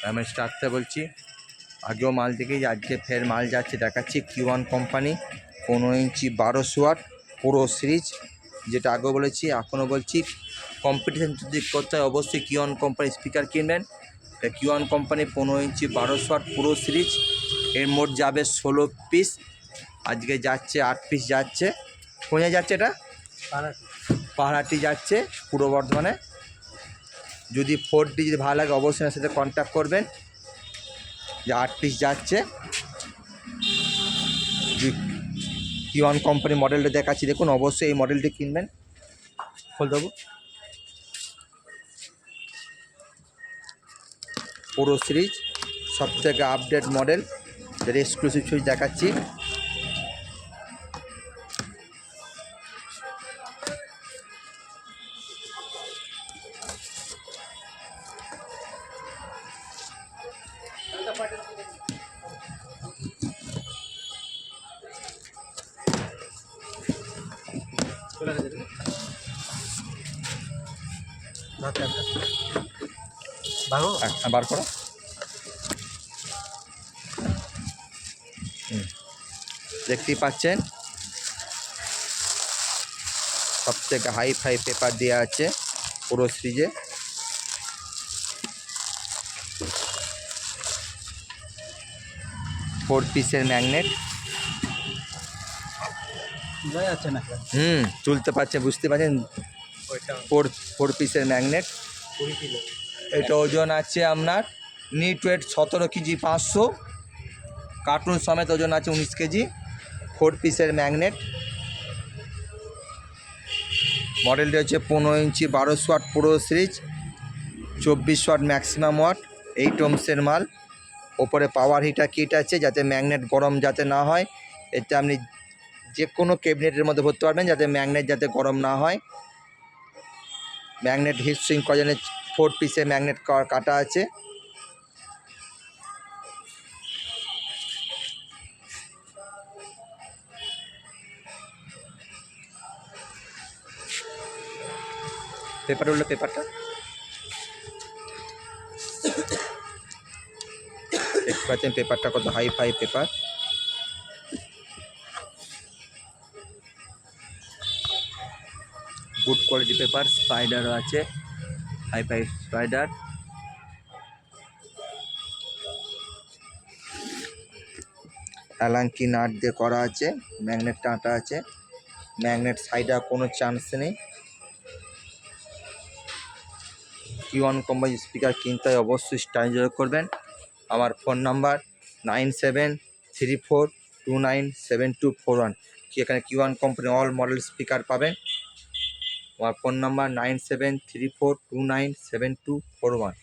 আমি স্টার্টতে বলছি। আগেও মাল দেখেই আজকে ফের মাল যাচ্ছে, দেখাচ্ছি Q1 কোম্পানি 15 ইঞ্চি 1200 ওয়াট পুরো সিরিজ, যেটা আগেও বলেছি এখনও বলছি। কম্পিটিশান যদি করতে হয় অবশ্যই Q1 কোম্পানি স্পিকার কিনবেন। Q1 কোম্পানি 15 ইঞ্চি 1200 ওয়াট পুরো সিরিজ, এর মোট যাবে 16 পিস। আজকে যাচ্ছে 8 পিস যাচ্ছে। কোথায় যাচ্ছে এটা? পাহাড়াটি যাচ্ছে পূর্ব বর্ধমানে। যদি 4D যদি ভালো লাগে অবশ্যই আমার সাথে কন্ট্যাক্ট করবেন, যে 8 পিস যাচ্ছে। Q1 কোম্পানি মডেলটা দেখাচ্ছি, দেখুন অবশ্যই এই মডেলটি কিনবেন। খোল দেবো, পুরো সিরিজ সবথেকে আপডেট মডেল, এর এক্সক্লুসিভ সুইচ দেখাচ্ছি। বার করো। দেখতেই পাচ্ছেন সবথেকে হাই ফাই পেপার দেওয়া আছে পুরো সিরিজে। ফোর পিসের ম্যাগনেট, যাচ্ছে না তুলতে পারছে, বুঝতে পারছেন। ফোর পিসের ম্যাগনেট, এটা ওজন আছে আপনার নিট ওয়েট 17 কেজি 500, কার্টুন সমেত ওজন আছে 19 কেজি। 4 পিসের ম্যাগনেট, মডেলটি হচ্ছে 15 ইঞ্চি 1200 ওয়াট পুরো সিরিজ, 24 ওয়াট ম্যাক্সিমাম ওয়াট, 8 ওহমসের মাল। ওপরে পাওয়ার হিটার কিট আছে যাতে ম্যাগনেট গরম যাতে না হয়। এতে আপনি যে কোনো ক্যাবিনেটের মধ্যে ভরতে পারবেন যাতে ম্যাগনেট যাতে গরম না হয়। ম্যাগনেট হিট সিং কজনের 4 পিসের ম্যাগনেট কাটা আছে। পেপার হলো পেপারটা দেখতে পাচ্ছেন, পেপারটা কত hi fi paper. Good quality paper. স্পাইডারও আছে, hi fi spider. Allen key nut দিয়ে করা আছে, ম্যাগনেট টাটা আছে, ম্যাগনেট সাইডে কোনো চান্স নেই। Q1 কোম্পানি স্পিকার কিনতে হয় অবশ্যই স্টাইল যোগ করবেন। আমার ফোন নাম্বার 9734297241, এখানে Q1 company all model speaker পাবেন। আমার ফোন নাম্বার 9734297241।